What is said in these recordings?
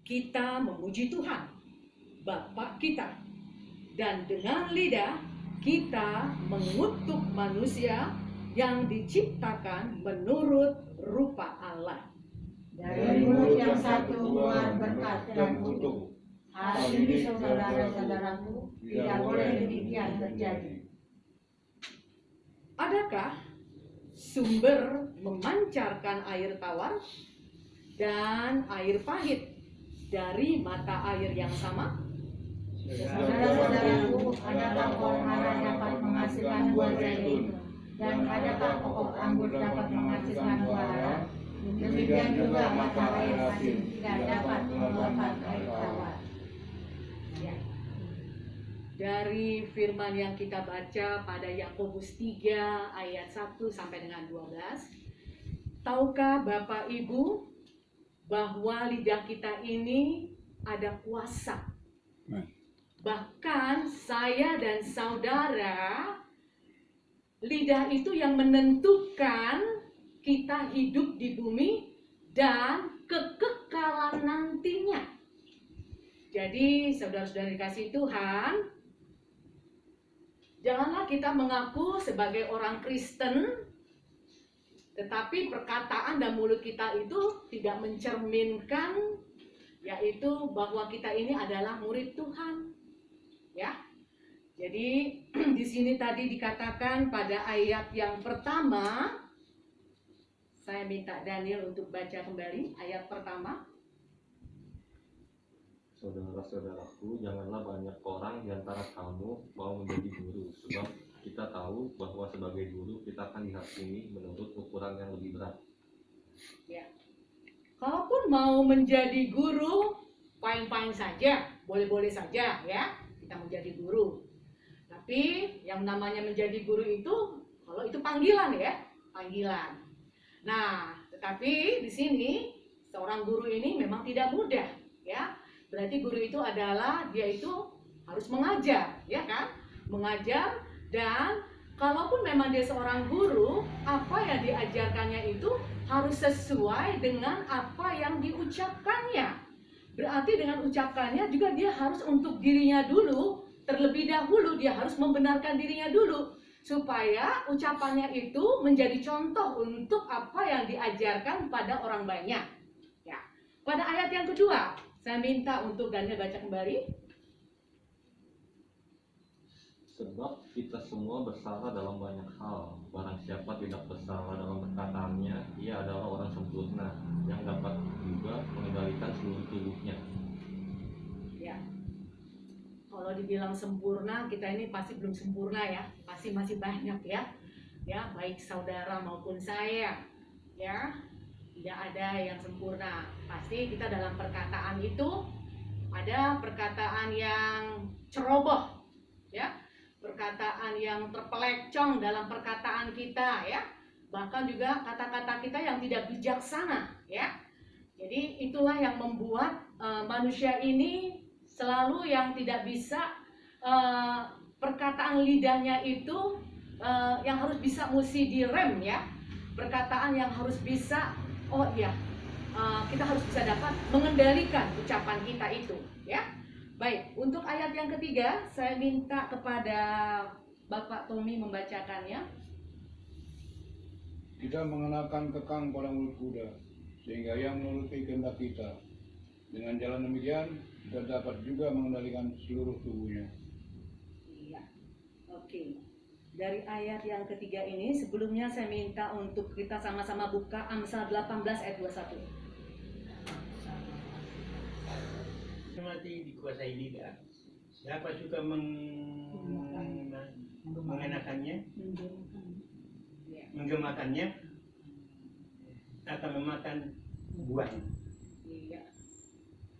kita memuji Tuhan, Bapa kita. Dan dengan lidah kita mengutuk manusia yang diciptakan menurut rupa Allah. Dari mulut yang satu keluar berkat dan kutuk. Hal ini saudara-saudaraku, tidak boleh demikian terjadi. Adakah sumber memancarkan air tawar dan air pahit dari mata air yang sama? Saudara-saudaraku, adakah pohon ara dapat menghasilkan buah zaitun, dan adakah pokok anggur dapat menghasilkan buah ara? Demikian juga mata air asin tidak dapat mengeluarkan air tawar. Dari firman yang kita baca pada Yakobus 3 ayat 1 sampai dengan 12. Tahukah Bapak Ibu bahwa lidah kita ini ada kuasa? Bahkan saya dan saudara, lidah itu yang menentukan kita hidup di bumi dan kekekalan nantinya. Jadi saudara-saudara dikasih Tuhan, janganlah kita mengaku sebagai orang Kristen, tetapi perkataan dan mulut kita itu tidak mencerminkan, yaitu bahwa kita ini adalah murid Tuhan. Ya, jadi di sini tadi dikatakan pada ayat yang pertama, saya minta Daniel untuk baca kembali ayat pertama. Saudara-saudaraku, janganlah banyak orang di antara kamu mau menjadi guru, sebab kita tahu bahwa sebagai guru kita akan dihakimi menurut ukuran yang lebih berat. Ya. Kalaupun mau menjadi guru, fine-fine saja, boleh-boleh saja ya, kita menjadi guru. Tapi yang namanya menjadi guru itu, kalau itu panggilan ya, panggilan. Nah, tetapi di sini seorang guru ini memang tidak mudah ya. Berarti guru itu adalah dia itu harus mengajar, ya kan? Mengajar, dan kalaupun memang dia seorang guru, apa yang diajarkannya itu harus sesuai dengan apa yang diucapkannya. Berarti dengan ucapannya juga dia harus untuk dirinya dulu, terlebih dahulu dia harus membenarkan dirinya dulu, supaya ucapannya itu menjadi contoh untuk apa yang diajarkan pada orang banyak. Ya. Pada ayat yang kedua, saya minta untuk Daniel baca kembali. Sebab kita semua bersalah dalam banyak hal. Barang siapa tidak bersalah dalam perkataannya, ia adalah orang sempurna, yang dapat juga mengendalikan seluruh tubuhnya. Ya. Kalau dibilang sempurna, kita ini pasti belum sempurna ya. Pasti masih banyak ya. Ya, baik saudara maupun saya. Ya. Tidak ada yang sempurna. Pasti kita dalam perkataan itu ada perkataan yang ceroboh, ya, perkataan yang terpelecong dalam perkataan kita, ya, bahkan juga kata-kata kita yang tidak bijaksana, ya. Jadi itulah yang membuat manusia ini selalu yang tidak bisa perkataan lidahnya itu yang harus bisa mesti direm, ya, perkataan yang harus bisa kita harus bisa dapat mengendalikan ucapan kita itu, ya. Baik, untuk ayat yang ketiga saya minta kepada Bapak Tommy membacakannya. Kita mengenakan kekang pada mulut kuda, sehingga ia menuruti kehendak kita. Dengan jalan demikian, kita dapat juga mengendalikan seluruh tubuhnya. Iya, oke. Dari ayat yang ketiga ini, sebelumnya saya minta untuk kita sama-sama buka Amsal 18 ayat 21. Mati dikuasai lidah. Siapa suka mengenakannya, menggemakannya, akan memakan buahnya. Iya.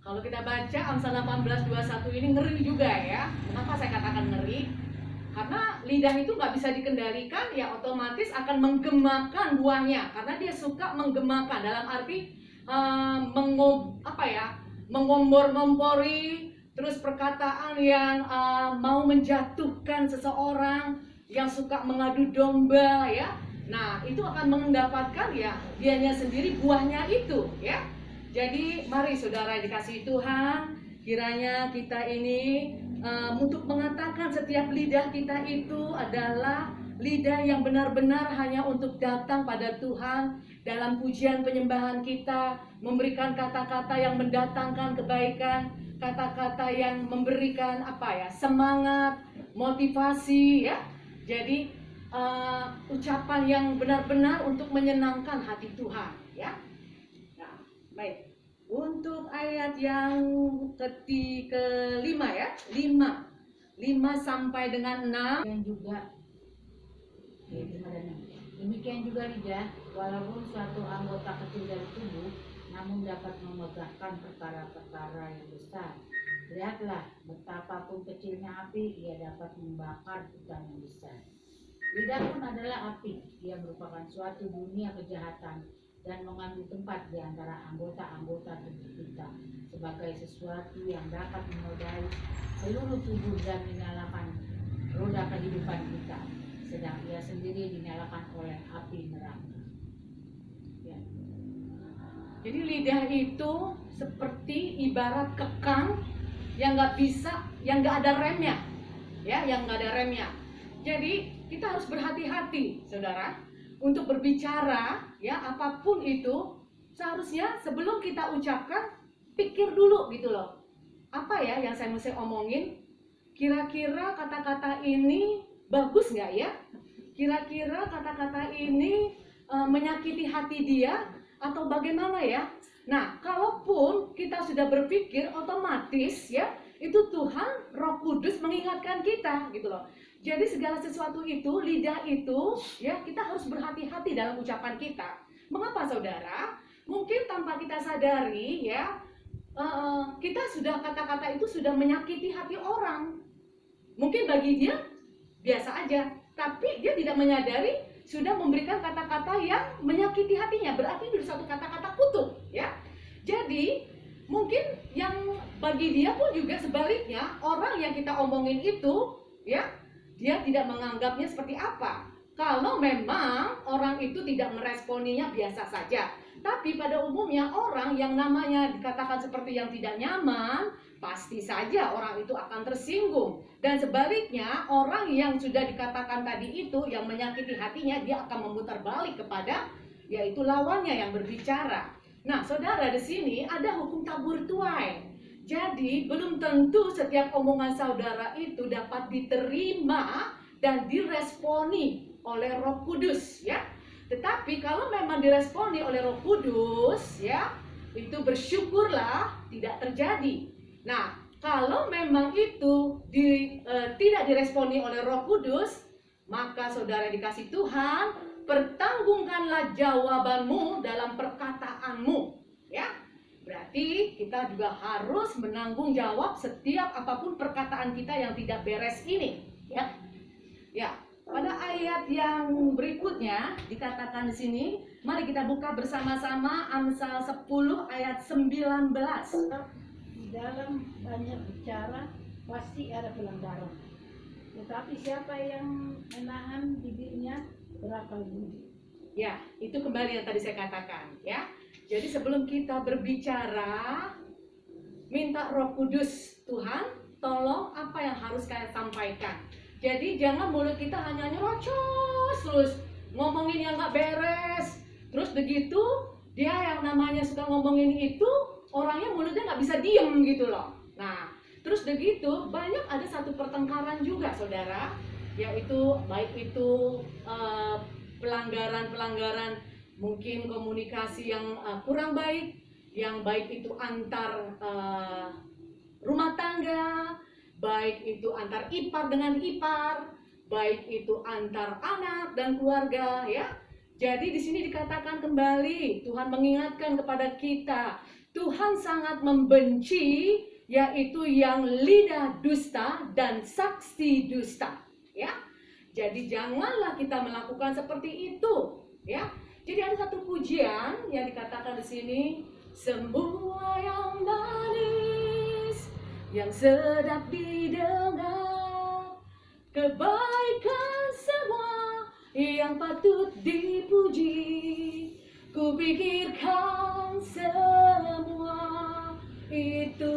Kalau kita baca Amsal 18:21 ini ngeri juga ya. Kenapa saya katakan ngeri? Karena lidah itu nggak bisa dikendalikan, ya otomatis akan menggemakan buahnya. Karena dia suka menggemakan, dalam arti mengompor-ngompori, terus perkataan yang mau menjatuhkan seseorang, yang suka mengadu domba, ya. Nah, itu akan mendapatkan ya dianya sendiri buahnya itu, ya. Jadi mari saudara dikasihi Tuhan, kiranya kita ini untuk mengatakan setiap lidah kita itu adalah lidah yang benar-benar hanya untuk datang pada Tuhan dalam pujian penyembahan kita, memberikan kata-kata yang mendatangkan kebaikan, kata-kata yang memberikan semangat, motivasi ya. Jadi ucapan yang benar-benar untuk menyenangkan hati Tuhan ya. Nah, baik. Untuk ayat yang kelima ya, 5 sampai dengan 6. Dan juga demikian juga lidah, walaupun suatu anggota kecil dari tubuh, namun dapat memegahkan perkara-perkara yang besar. Lihatlah betapapun kecilnya api, ia dapat membakar hutan yang besar. Lidah pun adalah api, ia merupakan suatu dunia kejahatan dan mengambil tempat di antara anggota-anggota tubuh kita sebagai sesuatu yang dapat menodai seluruh tubuh dan menyalakan roda kehidupan kita, sedang ia sendiri dinyalakan oleh api neraka. Ya. Jadi lidah itu seperti ibarat kekang yang yang nggak ada remnya, ya, yang nggak ada remnya. Jadi kita harus berhati-hati, saudara, untuk berbicara, ya, apapun itu seharusnya sebelum kita ucapkan pikir dulu gitu loh. Apa ya yang saya mesti omongin? Kira-kira kata-kata ini bagus nggak ya? Kira-kira kata-kata ini menyakiti hati dia atau bagaimana ya? Nah, kalaupun kita sudah berpikir, otomatis ya itu Tuhan Roh Kudus mengingatkan kita gitu loh. Jadi segala sesuatu itu, lidah itu, ya kita harus berhati-hati dalam ucapan kita. Mengapa saudara? Mungkin tanpa kita sadari ya, kita sudah kata-kata itu sudah menyakiti hati orang. Mungkin bagi dia biasa aja, tapi dia tidak menyadari sudah memberikan kata-kata yang menyakiti hatinya. Berarti itu satu kata-kata kutuk, ya. Jadi mungkin yang bagi dia pun juga sebaliknya, orang yang kita omongin itu, ya, dia tidak menganggapnya seperti apa. Kalau memang orang itu tidak meresponinya biasa saja. Tapi pada umumnya orang yang namanya dikatakan seperti yang tidak nyaman, pasti saja orang itu akan tersinggung. Dan sebaliknya, orang yang sudah dikatakan tadi itu, yang menyakiti hatinya, dia akan memutar balik kepada yaitu lawannya yang berbicara. Nah, saudara, di sini ada hukum tabur tuai. Jadi, belum tentu setiap omongan saudara itu dapat diterima dan diresponi oleh Roh Kudus, ya. Tetapi kalau memang diresponi oleh Roh Kudus, ya, itu bersyukurlah tidak terjadi. Nah, kalau memang itu tidak diresponi oleh Roh Kudus, maka saudara dikasih Tuhan, pertanggungkanlah jawabanmu dalam perkataanmu, ya. Berarti kita juga harus menanggung jawab setiap apapun perkataan kita yang tidak beres ini, ya. Ya, pada ayat yang berikutnya dikatakan di sini, mari kita buka bersama-sama Amsal 10 ayat 19. Di dalam banyak bicara pasti ada pelanggaran, tetapi siapa yang menahan bibirnya berakal budi. Ya, itu kembali yang tadi saya katakan, ya. Jadi sebelum kita berbicara, minta Roh Kudus, Tuhan, tolong apa yang harus saya sampaikan. Jadi jangan mulut kita hanya nyerocos terus, ngomongin yang gak beres. Terus begitu, dia yang namanya suka ngomongin itu, orangnya mulutnya gak bisa diem gitu loh. Nah, terus begitu, banyak ada satu pertengkaran juga, saudara. Yaitu, baik itu pelanggaran-pelanggaran, mungkin komunikasi yang kurang baik, yang baik itu antar rumah tangga, baik itu antar ipar dengan ipar, baik itu antar anak dan keluarga, ya. Jadi di sini dikatakan kembali, Tuhan mengingatkan kepada kita, Tuhan sangat membenci yaitu yang lidah dusta dan saksi dusta, ya. Jadi janganlah kita melakukan seperti itu, ya. Jadi ada satu pujian yang dikatakan di sini, semua yang manis, yang sedap didengar, kebaikan semua yang patut dipuji, kupikirkan semua itu.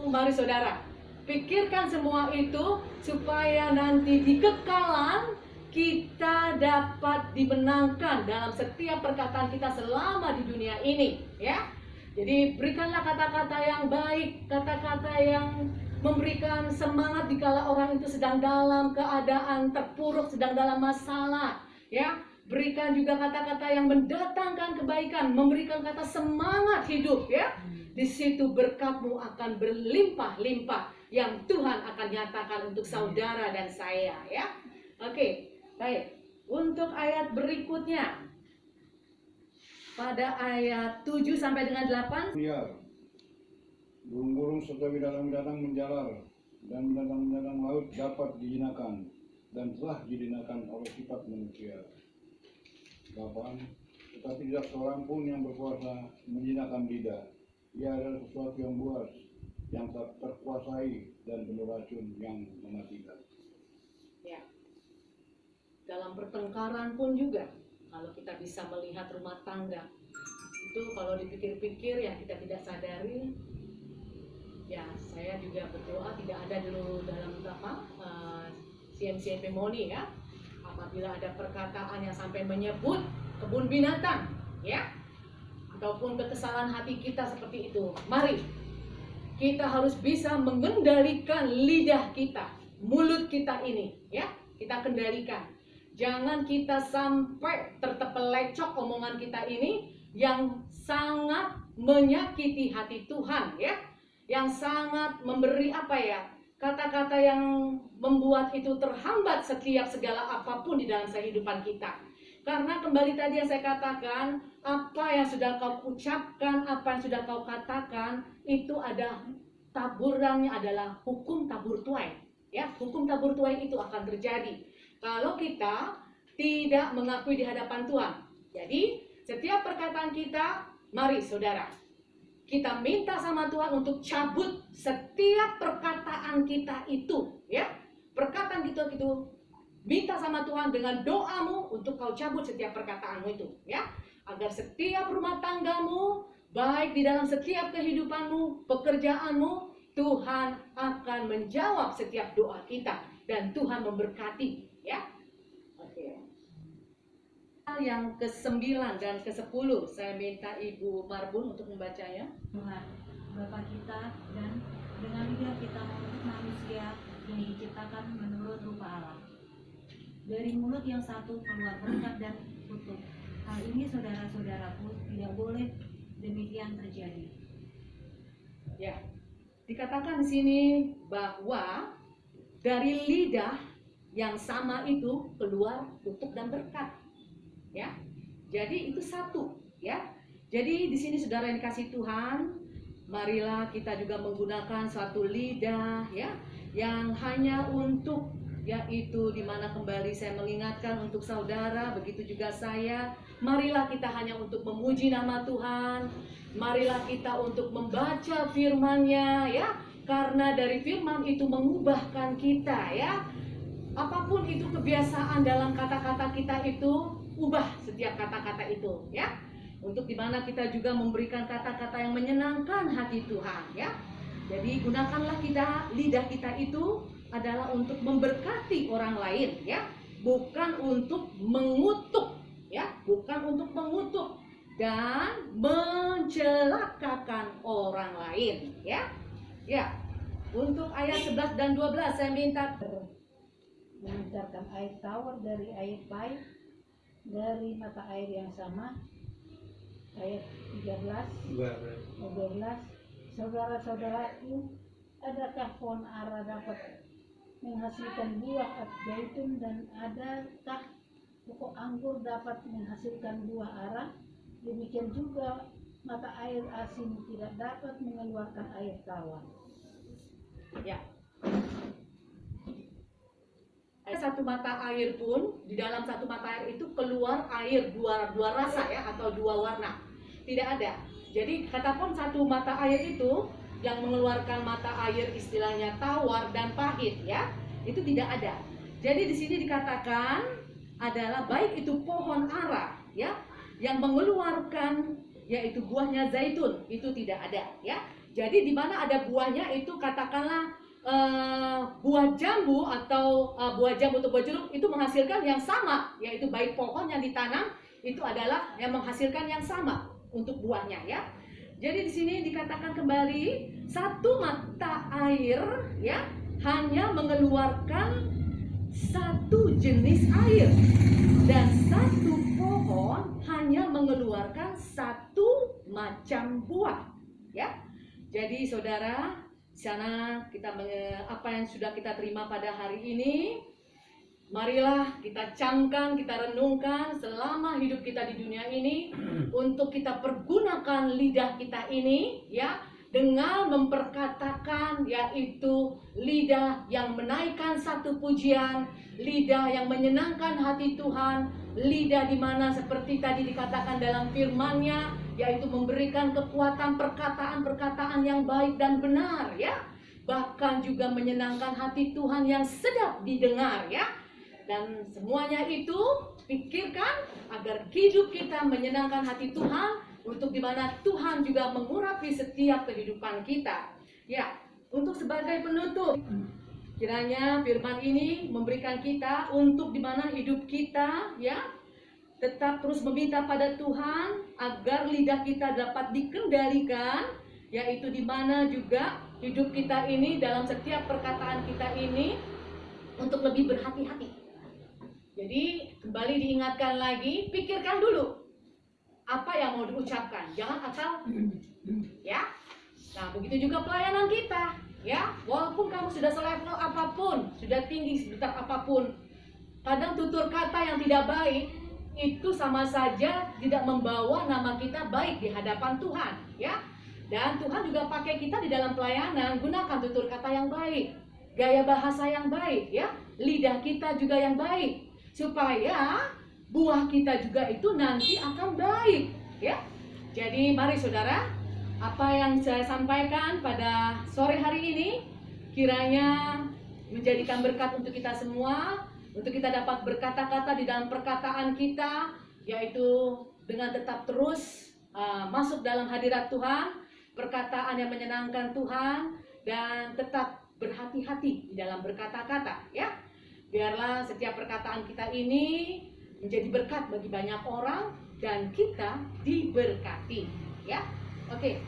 Mari saudara, pikirkan semua itu supaya nanti di kekalan kita dapat dimenangkan dalam setiap perkataan kita selama di dunia ini, ya. Jadi berikanlah kata-kata yang baik, kata-kata yang memberikan semangat dikala orang itu sedang dalam keadaan terpuruk, sedang dalam masalah, ya. Berikan juga kata-kata yang mendatangkan kebaikan, memberikan kata semangat hidup, ya. Di situ berkatmu akan berlimpah-limpah yang Tuhan akan nyatakan untuk saudara dan saya, ya. Oke. Baik, untuk ayat berikutnya pada ayat 7 sampai dengan 8. Liar, burung-burung serta binatang-binatang menjalar, dan binatang-binatang laut dapat dijinakan, dan telah dijinakan oleh sifat manusia. 8. Tetapi tidak seorang pun yang berkuasa menjinakan lidah. Ia adalah sesuatu yang buas, yang tak terkuasai, dan penuh racun yang mematikan. Ya. Dalam pertengkaran pun juga, kalau kita bisa melihat rumah tangga, itu kalau dipikir-pikir yang kita tidak sadari, ya saya juga berdoa tidak ada dulu dalam CMC Pemoni, ya. Apabila ada perkataan yang sampai menyebut kebun binatang, ya, ataupun kekesalan hati kita seperti itu, mari kita harus bisa mengendalikan lidah kita, mulut kita ini, ya, kita kendalikan. Jangan kita sampai tertepelecok omongan kita ini yang sangat menyakiti hati Tuhan, ya, yang sangat memberi kata-kata yang membuat itu terhambat setiap segala apapun di dalam kehidupan kita. Karena kembali tadi yang saya katakan, apa yang sudah kau ucapkan, apa yang sudah kau katakan, itu ada taburannya adalah hukum tabur tuai, ya, hukum tabur tuai itu akan terjadi kalau kita tidak mengakui di hadapan Tuhan. Jadi, setiap perkataan kita, mari saudara, kita minta sama Tuhan untuk cabut setiap perkataan kita itu, ya. Perkataan kita itu, minta sama Tuhan dengan doamu untuk kau cabut setiap perkataanmu itu, ya. Agar setiap rumah tanggamu, baik di dalam setiap kehidupanmu, pekerjaanmu, Tuhan akan menjawab setiap doa kita dan Tuhan memberkati, ya. Oke. Yang ke-9 dan ke-10 saya minta Ibu Marbun untuk membacanya. Tuhan, Bapa kita, dan dengan lidah kita membentuk manusia ini diciptakan menurut rupa Allah. Dari mulut yang satu keluar berkat dan kutuk. Hal ini saudara-saudaraku tidak boleh demikian terjadi. Ya, dikatakan di sini bahwa dari lidah yang sama itu keluar kutuk dan berkat, ya. Jadi itu satu, ya. Jadi di sini saudara yang dikasih Tuhan, marilah kita juga menggunakan suatu lidah, ya, yang hanya untuk, yaitu dimana kembali saya mengingatkan untuk saudara, begitu juga saya, marilah kita hanya untuk memuji nama Tuhan, marilah kita untuk membaca firman-Nya, ya, karena dari firman itu mengubahkan kita, ya. Apapun itu kebiasaan dalam kata-kata kita itu, ubah setiap kata-kata itu, ya. Untuk dimana kita juga memberikan kata-kata yang menyenangkan hati Tuhan, ya. Jadi gunakanlah lidah kita itu adalah untuk memberkati orang lain, ya, bukan untuk mengutuk, ya, bukan untuk mengutuk dan mencelakakan orang lain, ya. Ya. Untuk ayat 11 dan 12 saya minta Memancarkan air tawar dari air pahit dari mata air yang sama. Ayat 13, 12. Saudara-saudaraku, adakah pohon ara dapat menghasilkan buah zaitun, dan adakah pokok anggur dapat menghasilkan buah ara? Demikian juga mata air asin tidak dapat mengeluarkan air tawar. Ya. Satu mata air pun, di dalam satu mata air itu keluar air dua rasa, ya, atau dua warna. Tidak ada. Jadi katakan satu mata air itu yang mengeluarkan mata air istilahnya tawar dan pahit, ya, itu tidak ada. Jadi di sini dikatakan adalah baik itu pohon ara, ya, yang mengeluarkan yaitu buahnya zaitun, itu tidak ada, ya. Jadi di mana ada buahnya itu katakanlah buah jambu atau buah jambu atau buah jeruk itu menghasilkan yang sama, yaitu baik pohon yang ditanam itu adalah yang menghasilkan yang sama untuk buahnya ya. Jadi di sini dikatakan kembali satu mata air ya hanya mengeluarkan satu jenis air dan satu pohon hanya mengeluarkan satu macam buah ya. Jadi saudara, di sana kita apa yang sudah kita terima pada hari ini, marilah kita camkan, kita renungkan selama hidup kita di dunia ini untuk kita pergunakan lidah kita ini ya dengan memperkatakan, yaitu lidah yang menaikkan satu pujian, lidah yang menyenangkan hati Tuhan, lidah di mana seperti tadi dikatakan dalam firman-Nya, yaitu memberikan kekuatan perkataan-perkataan yang baik dan benar ya, bahkan juga menyenangkan hati Tuhan yang sedap didengar ya. Dan semuanya itu pikirkan agar hidup kita menyenangkan hati Tuhan, untuk dimana Tuhan juga mengurapi setiap kehidupan kita ya. Untuk sebagai penutup, kiranya firman ini memberikan kita untuk dimana hidup kita ya tetap terus meminta pada Tuhan agar lidah kita dapat dikendalikan, yaitu di mana juga hidup kita ini dalam setiap perkataan kita ini untuk lebih berhati-hati. Jadi kembali diingatkan lagi, pikirkan dulu apa yang mau diucapkan, jangan asal ya. Nah begitu juga pelayanan kita ya, walaupun kamu sudah selevel apapun, sudah tinggi sebesar apapun, kadang tutur kata yang tidak baik itu sama saja tidak membawa nama kita baik di hadapan Tuhan ya. Dan Tuhan juga pakai kita di dalam pelayanan, gunakan tutur kata yang baik, gaya bahasa yang baik ya, lidah kita juga yang baik, supaya buah kita juga itu nanti akan baik ya. Jadi mari saudara, apa yang saya sampaikan pada sore hari ini kiranya menjadikan berkat untuk kita semua, untuk kita dapat berkata-kata di dalam perkataan kita, yaitu dengan tetap terus masuk dalam hadirat Tuhan, perkataan yang menyenangkan Tuhan, dan tetap berhati-hati di dalam berkata-kata ya. Biarlah setiap perkataan kita ini menjadi berkat bagi banyak orang dan kita diberkati ya. Oke,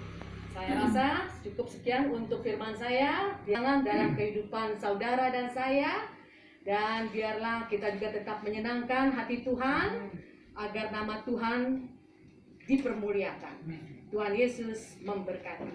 saya rasa cukup sekian untuk firman saya dalam kehidupan saudara dan saya. Dan biarlah kita juga tetap menyenangkan hati Tuhan agar nama Tuhan dipermuliakan. Tuhan Yesus memberkati.